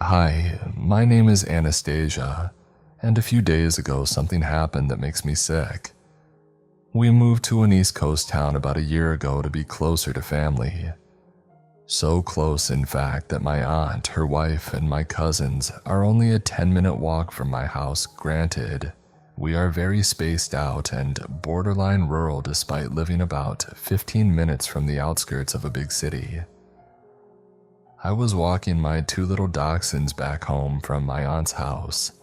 Hi, my name is Anastasia, and a few days ago something happened that makes me sick. We moved to an East Coast town about a year ago to be closer to family. So close, in fact, that my aunt, her wife, and my cousins are only a 10-minute walk from my house. Granted, we are very spaced out and borderline rural despite living about 15 minutes from the outskirts of a big city. I was walking my two little dachshunds back home from my aunt's house.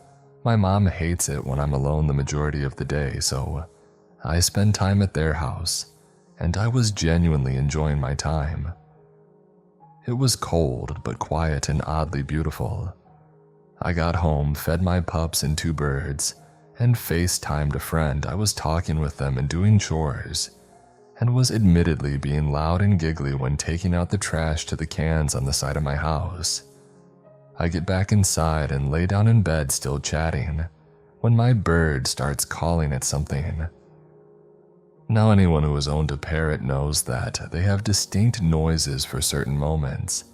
My mom hates it when I'm alone the majority of the day, so I spend time at their house, and I was genuinely enjoying my time. It was cold but quiet and oddly beautiful. I got home, fed my pups and two birds, and FaceTimed a friend. I was talking with them and doing chores, and was admittedly being loud and giggly when taking out the trash to the cans on the side of my house. I get back inside and lay down in bed still chatting, when my bird starts calling at something. Now anyone who has owned a parrot knows that they have distinct noises for certain moments.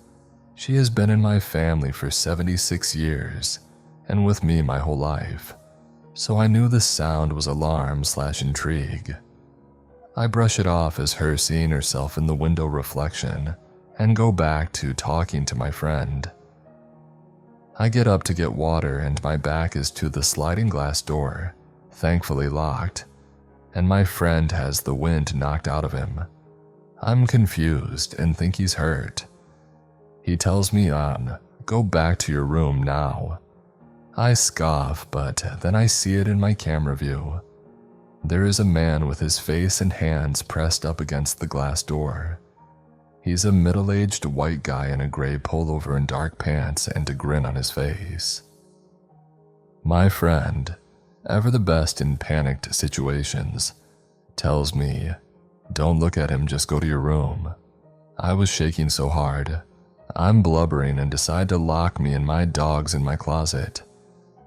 She has been in my family for 76 years, and with me my whole life, so I knew the sound was alarm/intrigue. I brush it off as her seeing herself in the window reflection and go back to talking to my friend. I get up to get water and my back is to the sliding glass door, thankfully locked, and my friend has the wind knocked out of him. I'm confused and think he's hurt. He tells me go back to your room now. I scoff, but then I see it in my camera view. There is a man with his face and hands pressed up against the glass door. He's a middle-aged white guy in a gray pullover and dark pants and a grin on his face. My friend, ever the best in panicked situations, tells me, "Don't look at him, just go to your room." I was shaking so hard. I'm blubbering and decide to lock me and my dogs in my closet.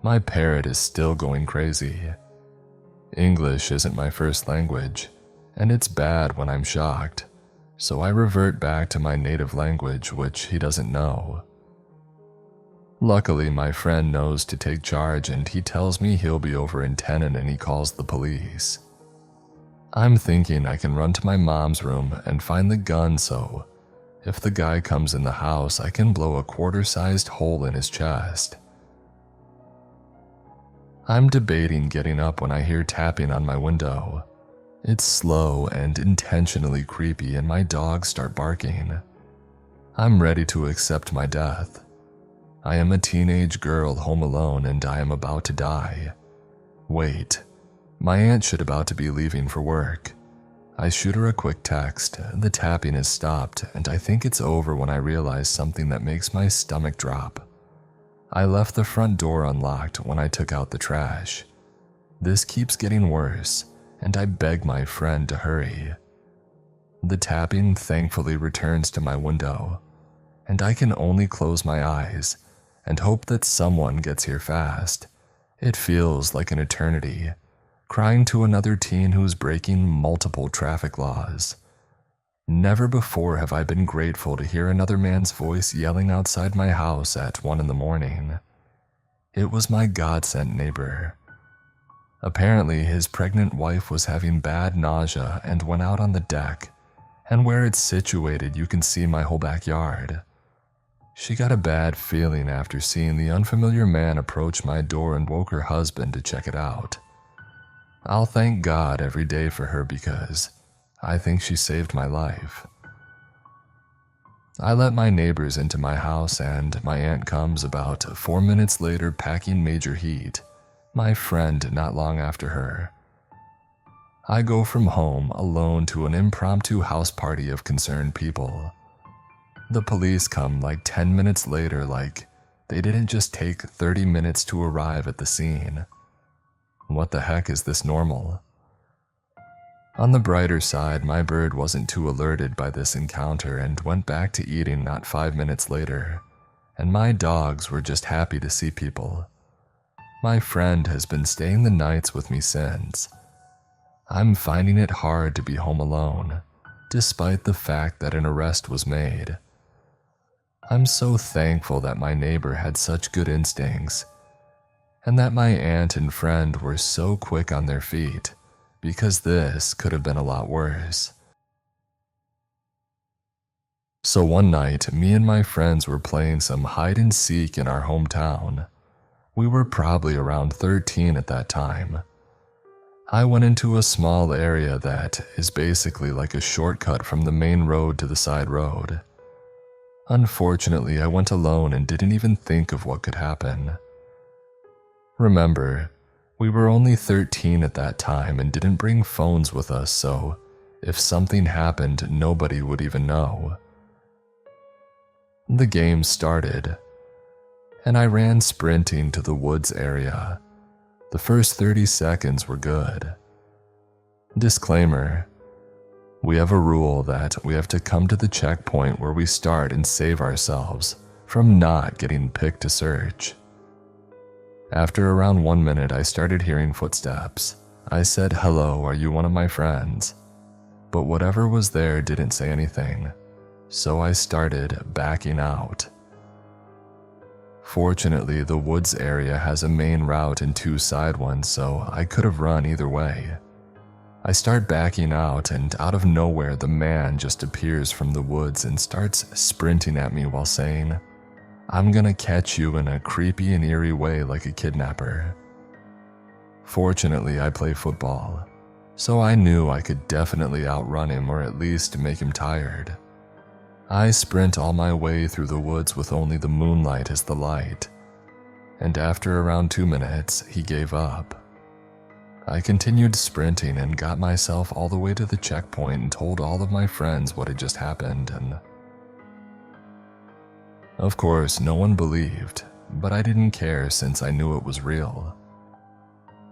My parrot is still going crazy. English isn't my first language, and it's bad when I'm shocked, so I revert back to my native language, which he doesn't know. Luckily, my friend knows to take charge and he tells me he'll be over in 10 and he calls the police. I'm thinking I can run to my mom's room and find the gun, so if the guy comes in the house, I can blow a quarter-sized hole in his chest. I'm debating getting up when I hear tapping on my window. It's slow and intentionally creepy and my dogs start barking. I'm ready to accept my death. I am a teenage girl home alone and I am about to die. Wait, my aunt should about to be leaving for work. I shoot her a quick text, the tapping has stopped, and I think it's over when I realize something that makes my stomach drop. I left the front door unlocked when I took out the trash. This keeps getting worse, and I beg my friend to hurry. The tapping thankfully returns to my window, and I can only close my eyes and hope that someone gets here fast. It feels like an eternity, crying to another teen who's breaking multiple traffic laws. Never before have I been grateful to hear another man's voice yelling outside my house at 1 in the morning. It was my God-sent neighbor. Apparently, his pregnant wife was having bad nausea and went out on the deck, and where it's situated you can see my whole backyard. She got a bad feeling after seeing the unfamiliar man approach my door and woke her husband to check it out. I'll thank God every day for her because I think she saved my life. I let my neighbors into my house and my aunt comes about 4 minutes later packing major heat, my friend not long after her. I go from home alone to an impromptu house party of concerned people. The police come like 10 minutes later, like they didn't just take 30 minutes to arrive at the scene. What the heck is this normal? On the brighter side, my bird wasn't too alerted by this encounter and went back to eating not 5 minutes later, and my dogs were just happy to see people. My friend has been staying the nights with me since. I'm finding it hard to be home alone, despite the fact that an arrest was made. I'm so thankful that my neighbor had such good instincts, and that my aunt and friend were so quick on their feet, because this could have been a lot worse. So one night, me and my friends were playing some hide and seek in our hometown. We were probably around 13 at that time. I went into a small area that is basically like a shortcut from the main road to the side road. Unfortunately, I went alone and didn't even think of what could happen. Remember, we were only 13 at that time and didn't bring phones with us, so if something happened, nobody would even know. The game started, and I ran sprinting to the woods area. The first 30 seconds were good. Disclaimer: we have a rule that we have to come to the checkpoint where we start and save ourselves from not getting picked to search. After around 1 minute, I started hearing footsteps. I said, "Hello, are you one of my friends?" But whatever was there didn't say anything, so I started backing out. Fortunately, the woods area has a main route and 2 side ones, so I could have run either way. I start backing out, and out of nowhere the man just appears from the woods and starts sprinting at me while saying, "I'm gonna catch you," in a creepy and eerie way like a kidnapper. Fortunately, I play football, so I knew I could definitely outrun him or at least make him tired. I sprint all my way through the woods with only the moonlight as the light, and after around 2 minutes, he gave up. I continued sprinting and got myself all the way to the checkpoint and told all of my friends what had just happened, and of course, no one believed, but I didn't care since I knew it was real.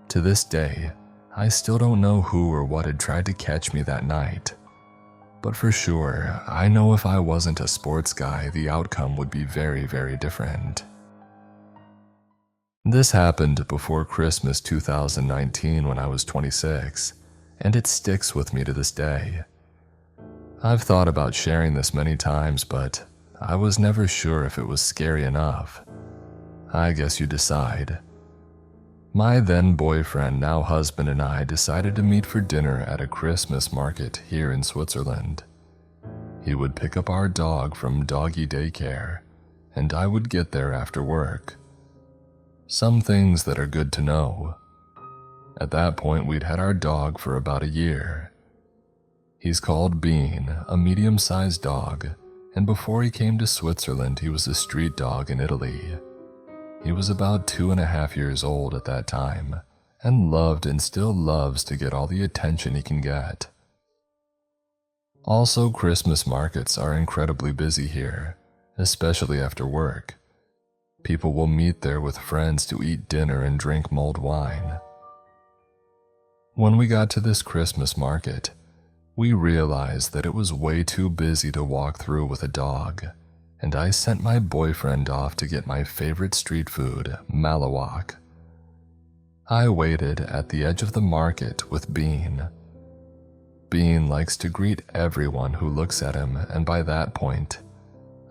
To this day, I still don't know who or what had tried to catch me that night. But for sure, I know if I wasn't a sports guy, the outcome would be very, very different. This happened before Christmas 2019 when I was 26, and it sticks with me to this day. I've thought about sharing this many times, but I was never sure if it was scary enough. I guess you decide. My then boyfriend, now husband, and I decided to meet for dinner at a Christmas market here in Switzerland. He would pick up our dog from doggy daycare, and I would get there after work. Some things that are good to know. At that point, we'd had our dog for about a year. He's called Bean, a medium-sized dog, and before he came to Switzerland, he was a street dog in Italy. He was about 2.5 years old at that time, and loved and still loves to get all the attention he can get. Also, Christmas markets are incredibly busy here, especially after work. People will meet there with friends to eat dinner and drink mulled wine. When we got to this Christmas market, we realized that it was way too busy to walk through with a dog, and I sent my boyfriend off to get my favorite street food, malawak. I waited at the edge of the market with Bean. Bean likes to greet everyone who looks at him, and by that point,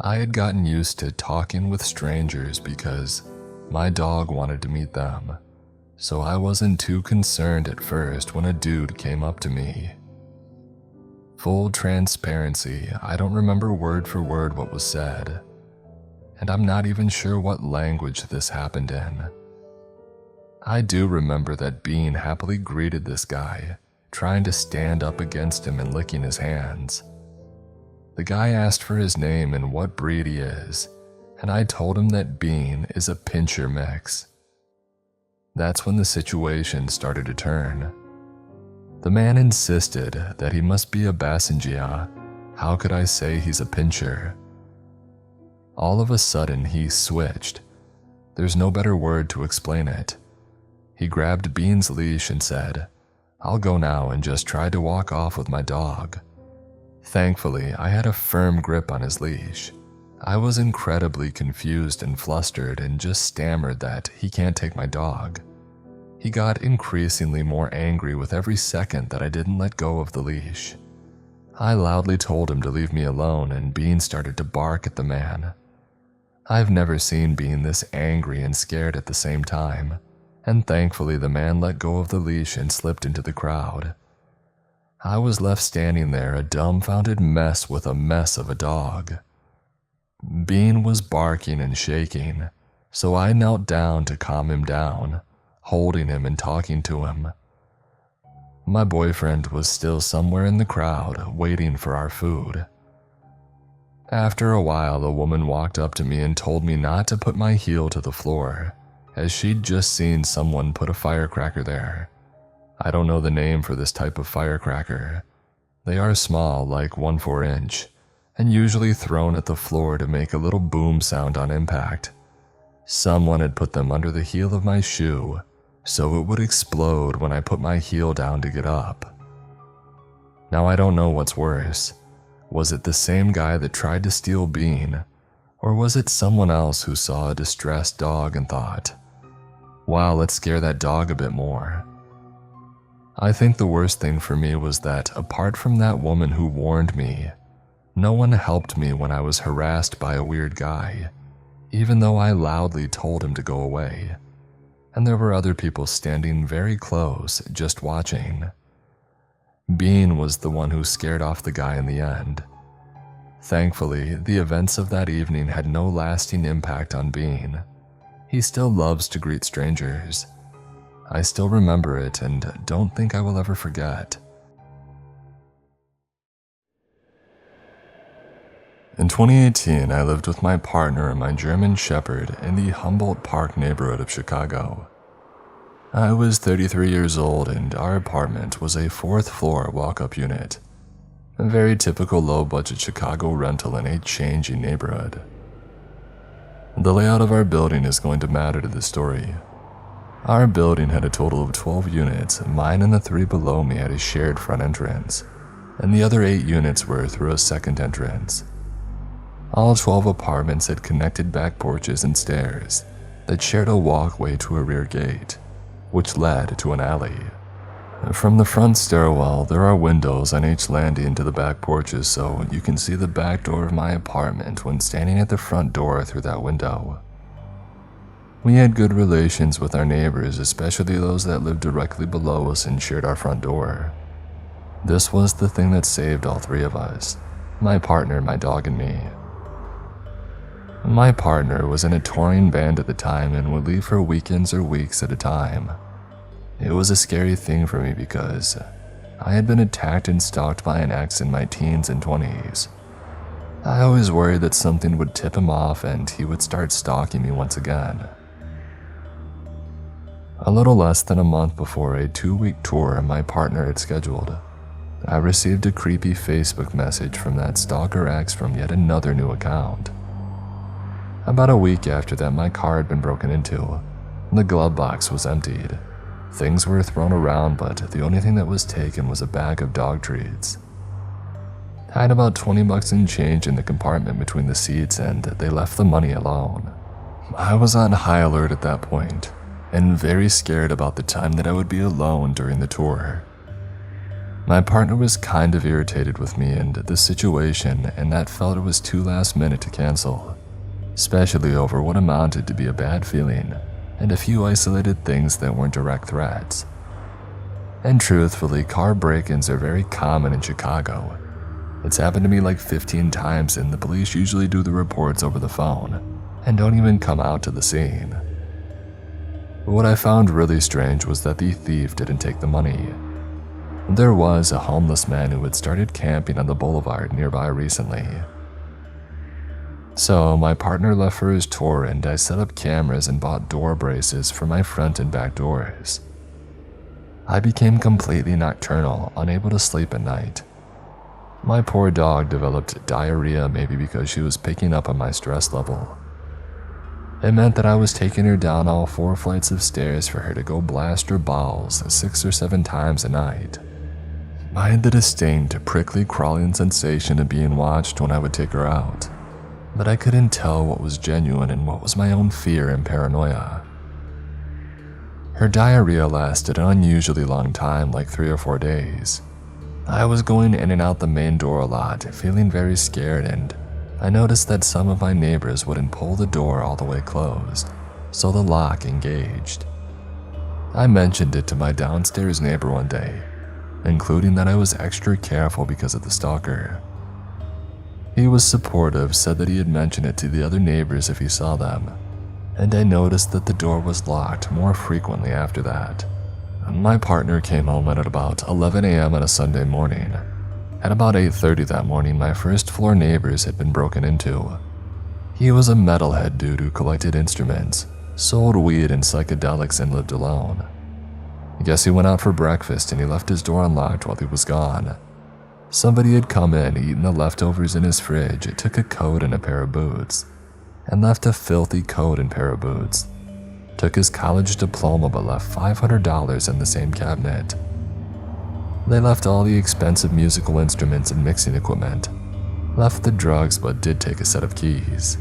I had gotten used to talking with strangers because my dog wanted to meet them, so I wasn't too concerned at first when a dude came up to me. Full transparency, I don't remember word for word what was said, and I'm not even sure what language this happened in. I do remember that Bean happily greeted this guy, trying to stand up against him and licking his hands. The guy asked for his name and what breed he is, and I told him that Bean is a pincher mix. That's when the situation started to turn. The man insisted that he must be a Basengia. How could I say he's a pincher? All of a sudden, he switched. There's no better word to explain it. He grabbed Bean's leash and said, "I'll go now," and just tried to walk off with my dog. Thankfully, I had a firm grip on his leash. I was incredibly confused and flustered and just stammered that he can't take my dog. He got increasingly more angry with every second that I didn't let go of the leash. I loudly told him to leave me alone, and Bean started to bark at the man, I've never seen Bean this angry and scared at the same time, and thankfully the man let go of the leash and slipped into the crowd. I was left standing there, a dumbfounded mess with a mess of a dog. Bean was barking and shaking, so I knelt down to calm him down, holding him and talking to him. My boyfriend was still somewhere in the crowd, waiting for our food. After a while, a woman walked up to me and told me not to put my heel to the floor, as she'd just seen someone put a firecracker there. I don't know the name for this type of firecracker. They are small, like 1/4 inch, and usually thrown at the floor to make a little boom sound on impact. Someone had put them under the heel of my shoe, so it would explode when I put my heel down to get up. Now I don't know what's worse. Was it the same guy that tried to steal Bean, or was it someone else who saw a distressed dog and thought, wow, let's scare that dog a bit more? I think the worst thing for me was that, apart from that woman who warned me, no one helped me when I was harassed by a weird guy, even though I loudly told him to go away. And there were other people standing very close, just watching. Bean was the one who scared off the guy in the end. Thankfully, the events of that evening had no lasting impact on Bean. He still loves to greet strangers. I still remember it and don't think I will ever forget. In 2018, I lived with my partner and my German Shepherd in the Humboldt Park neighborhood of Chicago. I was 33 years old and our apartment was a 4th floor walk-up unit. A very typical low-budget Chicago rental in a changing neighborhood. The layout of our building is going to matter to this story. Our building had a total of 12 units, mine and the 3 below me had a shared front entrance, and the other 8 units were through a second entrance. All 12 apartments had connected back porches and stairs that shared a walkway to a rear gate, which led to an alley. From the front stairwell, there are windows on each landing to the back porches, so you can see the back door of my apartment when standing at the front door through that window. We had good relations with our neighbors, especially those that lived directly below us and shared our front door. This was the thing that saved all 3 of us, my partner, my dog, and me. My partner was in a touring band at the time and would leave for weekends or weeks at a time. It was a scary thing for me because I had been attacked and stalked by an ex in my teens and 20s. I always worried that something would tip him off and he would start stalking me once again. A little less than a month before a 2-week tour my partner had scheduled, I received a creepy Facebook message from that stalker ex from yet another new account. About a week after that, my car had been broken into. The glove box was emptied. Things were thrown around, but the only thing that was taken was a bag of dog treats. I had about $20 in change in the compartment between the seats, and they left the money alone. I was on high alert at that point, and very scared about the time that I would be alone during the tour. My partner was kind of irritated with me and the situation, and that felt it was too last minute to cancel, especially over what amounted to be a bad feeling and a few isolated things that weren't direct threats. And truthfully, car break-ins are very common in Chicago. It's happened to me like 15 times, and the police usually do the reports over the phone and don't even come out to the scene. What I found really strange was that the thief didn't take the money. There was a homeless man who had started camping on the boulevard nearby recently. So my partner left for his tour and I set up cameras and bought door braces for my front and back doors. I became completely nocturnal, unable to sleep at night. My poor dog developed diarrhea, maybe because she was picking up on my stress level. It meant that I was taking her down all 4 flights of stairs for her to go blast her bowels 6 or 7 times a night. I had the distinct, prickly, crawling sensation of being watched when I would take her out, but I couldn't tell what was genuine and what was my own fear and paranoia. Her diarrhea lasted an unusually long time, like 3 or 4 days. I was going in and out the main door a lot, feeling very scared, and I noticed that some of my neighbors wouldn't pull the door all the way closed, so the lock engaged. I mentioned it to my downstairs neighbor one day, including that I was extra careful because of the stalker. He was supportive, said that he had mentioned it to the other neighbors if he saw them, and I noticed that the door was locked more frequently after that. My partner came home at about 11 a.m. on a Sunday morning. At about 8:30 that morning, my first floor neighbors had been broken into. He was a metalhead dude who collected instruments, sold weed and psychedelics, and lived alone. I guess he went out for breakfast and he left his door unlocked while he was gone. Somebody had come in, eaten the leftovers in his fridge, took a coat and a pair of boots, and left a filthy coat and pair of boots. Took his college diploma but left $500 in the same cabinet. They left all the expensive musical instruments and mixing equipment. Left the drugs but did take a set of keys.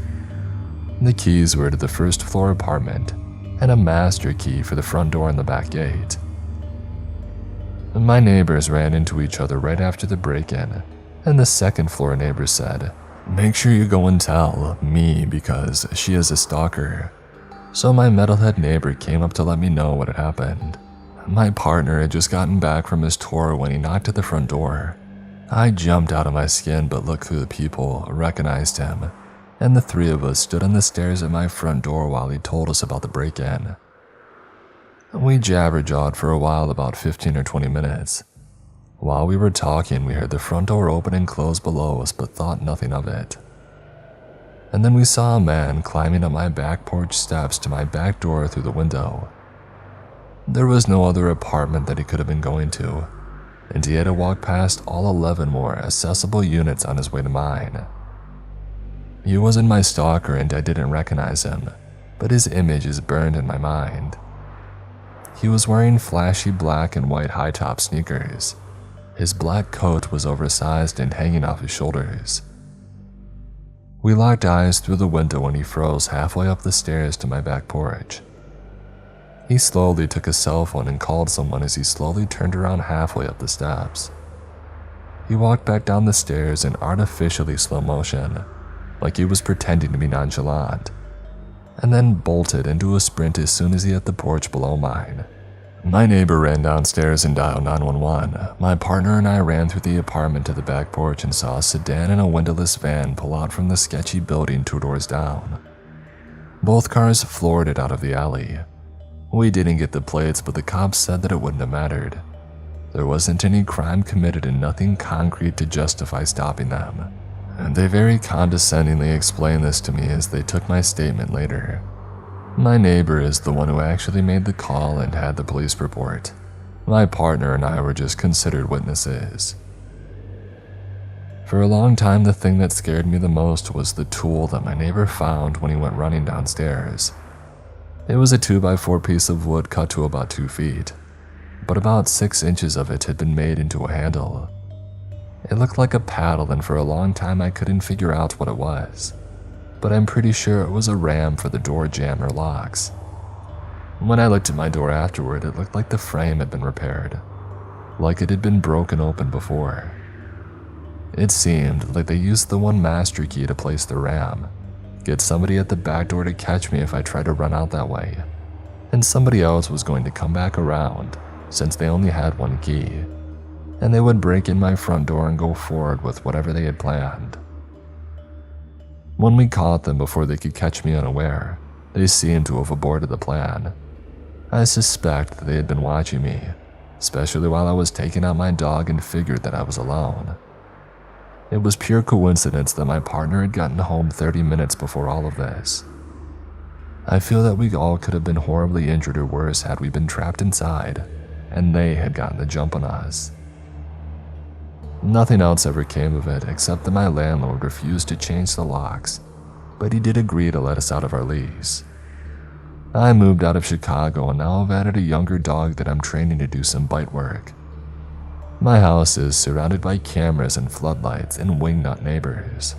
The keys were to the first floor apartment and a master key for the front door and the back gate. My neighbors ran into each other right after the break-in, and the second floor neighbor said, "Make sure you go and tell me because she is a stalker." So my metalhead neighbor came up to let me know what had happened. My partner had just gotten back from his tour when he knocked at the front door. I jumped out of my skin but looked through the people, recognized him, and the three of us stood on the stairs at my front door while he told us about the break-in. We jabber-jawed for a while, about 15 or 20 minutes. While we were talking, we heard the front door open and close below us but thought nothing of it. And then we saw a man climbing up my back porch steps to my back door through the window. There was no other apartment that he could have been going to, and he had to walk past all 11 more accessible units on his way to mine. He wasn't my stalker and I didn't recognize him, but his image is burned in my mind. He was wearing flashy black and white high-top sneakers. His black coat was oversized and hanging off his shoulders. We locked eyes through the window when he froze halfway up the stairs to my back porch. He slowly took a cell phone and called someone as he slowly turned around halfway up the steps. He walked back down the stairs in artificially slow motion, like he was pretending to be nonchalant, and then bolted into a sprint as soon as he hit the porch below mine. My neighbor ran downstairs and dialed 911. My partner and I ran through the apartment to the back porch and saw a sedan and a windowless van pull out from the sketchy building 2 doors down. Both cars floored it out of the alley. We didn't get the plates, but the cops said that it wouldn't have mattered. There wasn't any crime committed and nothing concrete to justify stopping them. And they very condescendingly explained this to me as they took my statement later. My neighbor is the one who actually made the call and had the police report. My partner and I were just considered witnesses. For a long time, the thing that scared me the most was the tool that my neighbor found when he went running downstairs. It was a 2x4 piece of wood cut to about 2 feet, but about 6 inches of it had been made into a handle. It looked like a paddle, and for a long time I couldn't figure out what it was, but I'm pretty sure it was a ram for the door jammer locks. When I looked at my door afterward, it looked like the frame had been repaired, like it had been broken open before. It seemed like they used the one master key to place the ram, get somebody at the back door to catch me if I tried to run out that way, and somebody else was going to come back around since they only had one key, and they would break in my front door and go forward with whatever they had planned. When we caught them before they could catch me unaware, they seemed to have aborted the plan. I suspect that they had been watching me, especially while I was taking out my dog, and figured that I was alone. It was pure coincidence that my partner had gotten home 30 minutes before all of this. I feel that we all could have been horribly injured or worse had we been trapped inside, and they had gotten the jump on us. Nothing else ever came of it except that my landlord refused to change the locks, but he did agree to let us out of our lease. I moved out of Chicago and now I've added a younger dog that I'm training to do some bite work. My house is surrounded by cameras and floodlights and wingnut neighbors.